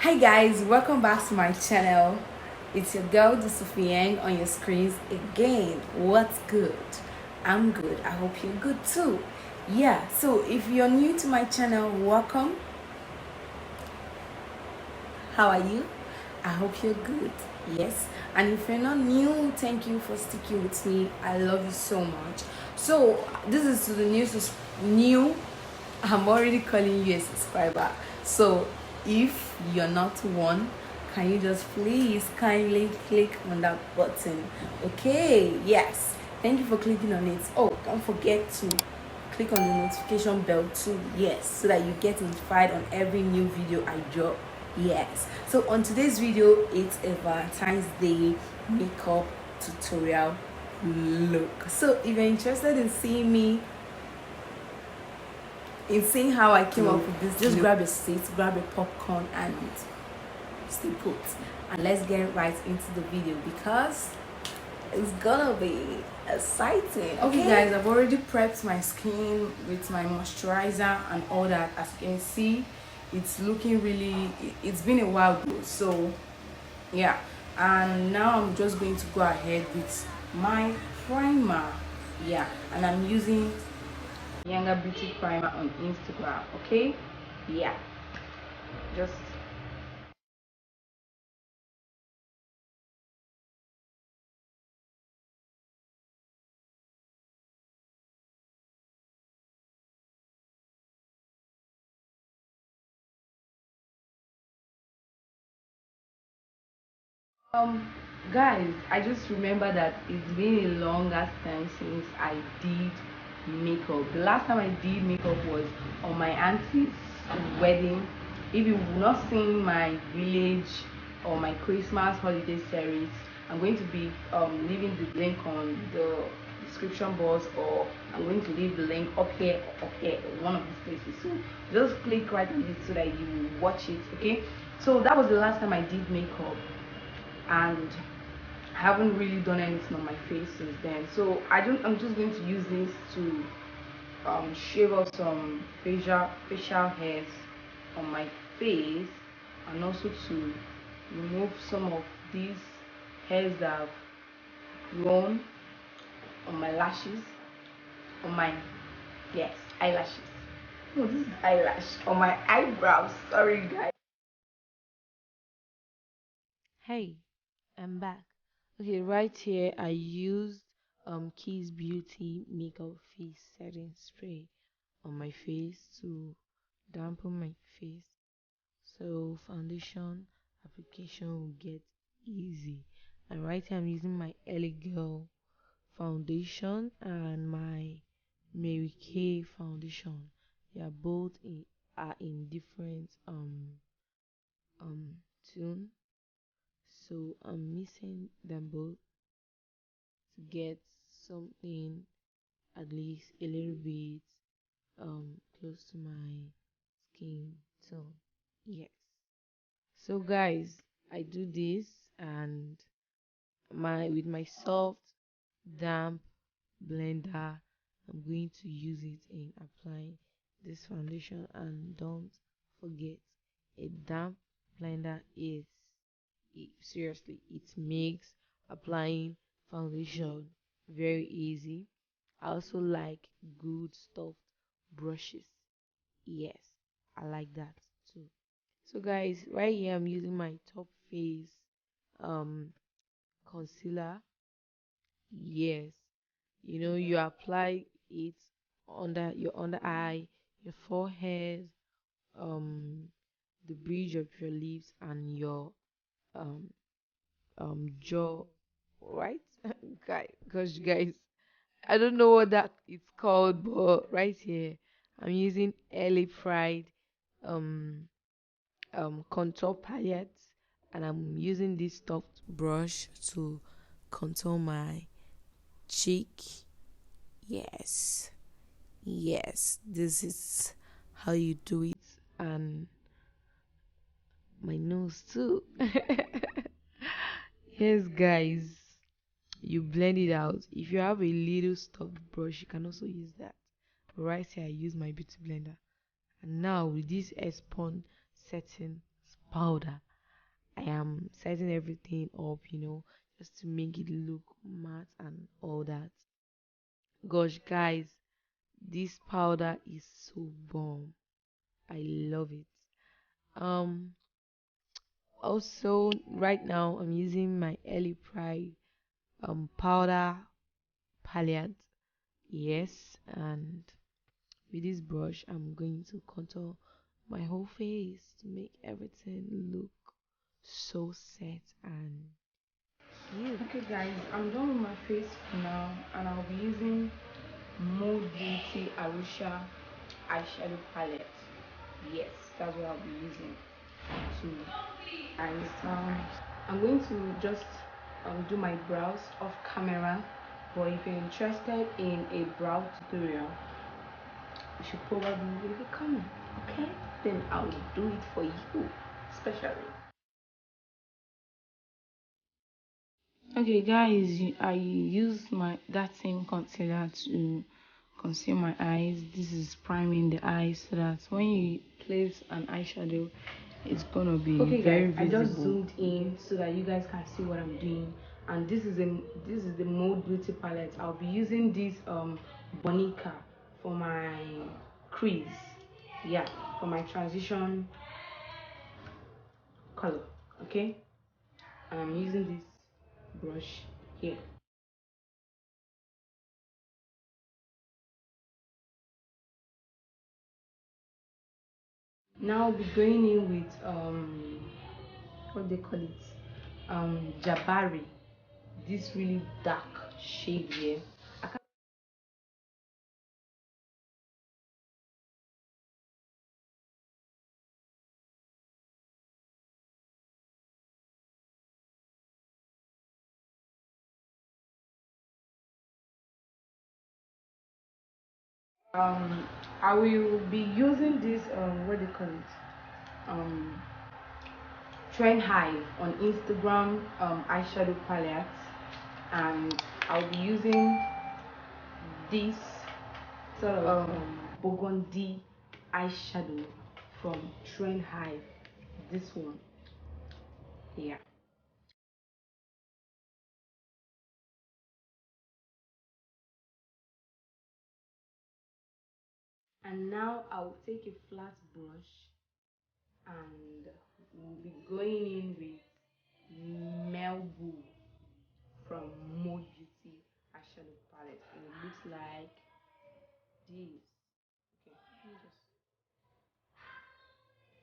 Hi guys, welcome back to my channel. It's your girl Yang on your screens again. What's good? I'm good. I hope you're good too. Yeah, so if you're new to my channel, welcome. How are you? I hope you're good. Yes. And if you're not new, thank you for sticking with me. I love you so much. So this is to the new. I'm already calling you a subscriber. So if you're not one, can you just please kindly click on that button? Okay, yes. Thank you for clicking on it. Oh, don't forget to click on the notification bell too, yes, so that you get notified on every new video I drop. Yes, so on today's video, it's a Valentine's Day makeup tutorial look. So if you're interested in seeing how I came up with this, just grab a seat, grab a popcorn, and stay put. And let's get right into the video because it's gonna be exciting. Okay guys, I've already prepped my skin with my moisturizer and all that. As you can see, it's looking really, it's been a while though, so yeah. And now I'm just going to go ahead with my primer. Yeah, and I'm using Yanga beauty primer on Instagram. Okay, yeah, just guys, I just remember that it's been a longer time since I did makeup. The last time I did makeup was on my auntie's wedding. If you've not seen my village or my Christmas holiday series, I'm going to be leaving the link on the description box, or I'm going to leave the link up here or up here, one of these places. So just click right on it so that you watch it. Okay, so that was the last time I did makeup, and I haven't really done anything on my face since then. So I'm just going to use this to shave off some facial hairs on my face, and also to remove some of these hairs that have grown on my lashes, on my, yes, eyelashes. No, this is eyelash on my eyebrows. Sorry guys. Hey, I'm back. Okay, right here I used Keys Beauty Makeup Face Setting Spray on my face to dampen my face so foundation application will get easy. And right here I'm using my Ellie Girl foundation and my Mary Kay foundation. They are both in different tune, so I'm mixing them both to get something at least a little bit close to my skin tone. Yes. So guys, I do this and my with my soft damp blender, I'm going to use it in applying this foundation. And don't forget, a damp blender is seriously, it makes applying foundation very easy. I also like good stuffed brushes. Yes, I like that too. So guys, right here I'm using my Top Face um concealer. Yes, you apply it under your under eye, your forehead, um the bridge of your lips, and your um jaw, right? Gosh, guys, I don't know what that it's called, but right here I'm using early fried um contour palette, and I'm using this stuffed brush to contour my cheek. Yes, yes, this is how you do it, and my nose too. Yes, guys, you blend it out. If you have a little stuffed brush, you can also use that. But right here I use my beauty blender. And now with this Airspun setting powder. I am setting everything up, just to make it look matte and all that. Gosh, guys, this powder is so bomb. I love it. Um, Also, right now I'm using my early pride powder palette. Yes, and with this brush, I'm going to contour my whole face to make everything look so set and cute. Okay guys, I'm done with my face now, and I'll be using Mode Beauty Arusha eyeshadow palette. Yes, that's what I'll be using to eyes. I'm going to just do my brows off camera, but if you're interested in a brow tutorial, you should probably leave a comment, okay? Then I'll do it for you, especially. Okay guys, I use my that same concealer to conceal my eyes. This is priming the eyes so that when you place an eyeshadow, it's gonna be okay very guys, visible. I just zoomed in so that you guys can see what I'm doing. And this is the Mode Beauty palette. I'll be using this Bonica for my crease. Yeah, for my transition color. Okay, and I'm using this brush here. Now I'll be going in with what they call it, Jabari, this really dark shade here. um I will be using this what they call it, um Trend Hive on Instagram eyeshadow palette, and I'll be using this sort of burgundy eyeshadow from Trend Hive, this one. Yeah. And now I'll take a flat brush and we'll be going in with Melbourne from Mode Beauty eyeshadow palette. And it looks like this. Okay, let me just.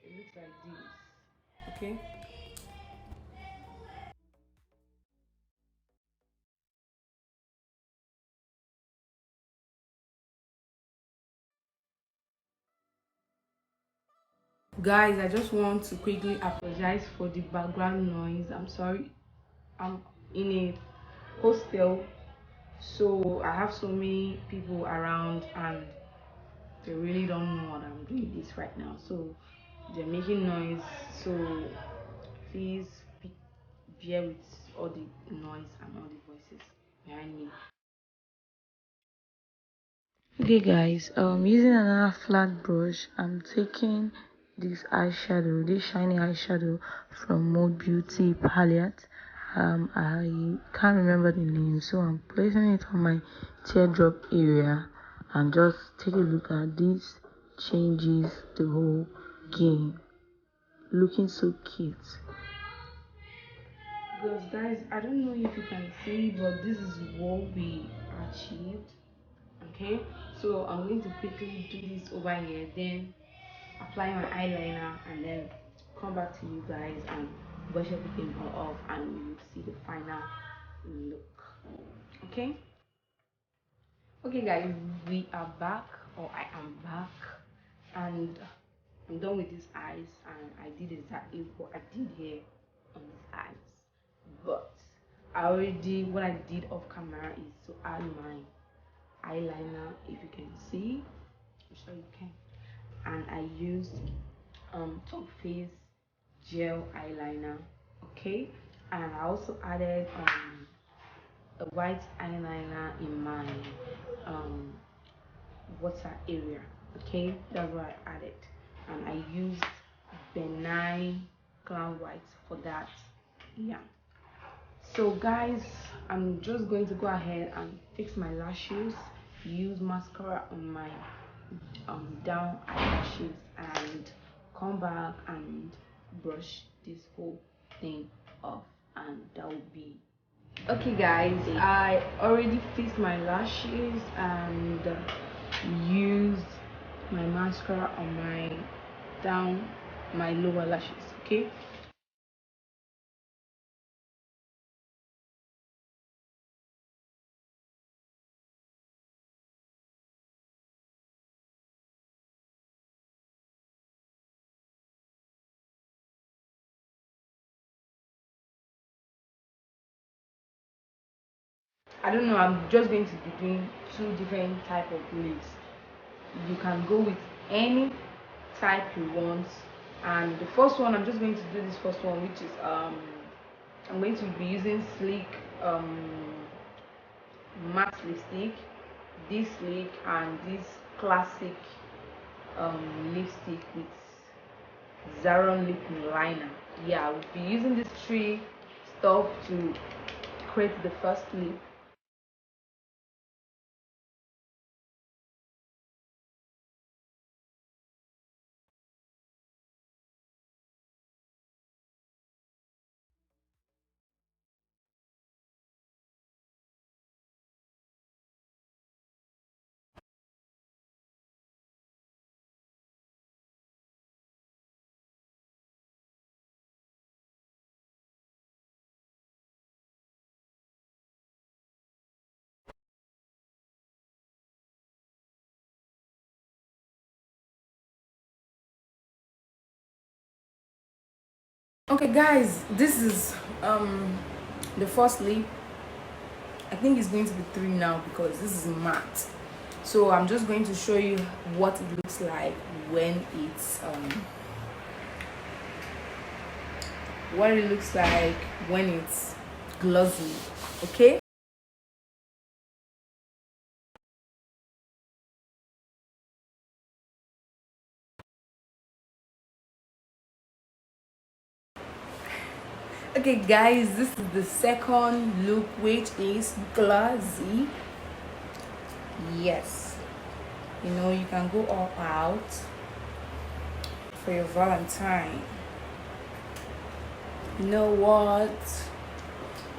It looks like this. Okay. Guys, I just want to quickly apologize for the background noise. I'm sorry. I'm in a hostel, so I have so many people around and they really don't know what I'm doing this right now. So they're making noise. So please bear with all the noise and all the voices behind me. Okay guys, using another flat brush, I'm taking this eyeshadow, this shiny eyeshadow from Mode Beauty palette. I can't remember the name, so I'm placing it on my teardrop area, and just take a look at this. Changes the whole game, looking so cute. Because guys, I don't know if you can see, but this is what we achieved. Okay, so I'm going to quickly do this over here, then apply my eyeliner, and then come back to you guys and brush everything all off, and you will see the final look. Okay. Okay guys, we are back, or I am back, and I'm done with these eyes, and I did exactly what I did here on these eyes. But what I did off camera is to add my eyeliner. If you can see, I'm sure you can. And I used Topface gel eyeliner. Okay, and I also added a white eyeliner in my um water area. Okay, that's what I added. And I used benign clown white for that. Yeah, so guys, I'm just going to go ahead and fix my lashes, use mascara on my down eyelashes, and come back and brush this whole thing off, and that will be okay. Guys, I already fixed my lashes and used my mascara on my down my lower lashes. Okay, I don't know, I'm just going to be doing two different type of lips. You can go with any type you want, and the first one, I'm just going to do this first one, which is I'm going to be using sleek matte lipstick, this sleek and this classic lipstick with Zaron lip liner. Yeah, we'll be using these three stuff to create the first lip. Okay guys, this is the first lip. I think it's going to be three now because this is matte. So I'm just going to show you what it looks like when it's glossy. Okay. Okay guys, this is the second look, which is glossy. Yes, you know, you can go all out for your Valentine. You know what?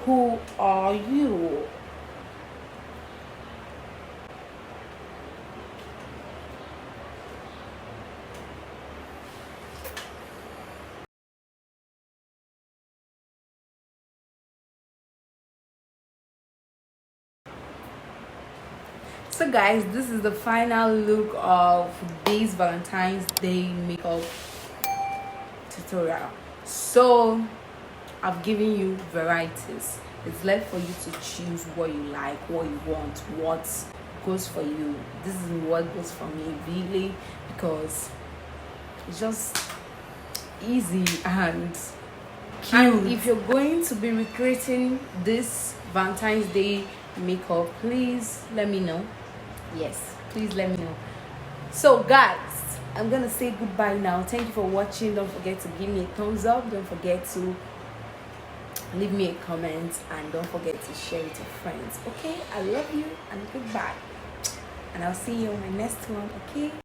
Who are you? So guys, this is the final look of this Valentine's Day makeup tutorial. So I've given you varieties. It's left for you to choose what you like, what you want, what goes for you. This is what goes for me really, because it's just easy and cute. And if you're going to be recreating this Valentine's Day makeup, please let me know. Yes, please let me know. So guys, I'm gonna say goodbye now. Thank you for watching. Don't forget to give me a thumbs up. Don't forget to leave me a comment, and don't forget to share it with friends. Okay, I love you and goodbye, and I'll see you on my next one. Okay.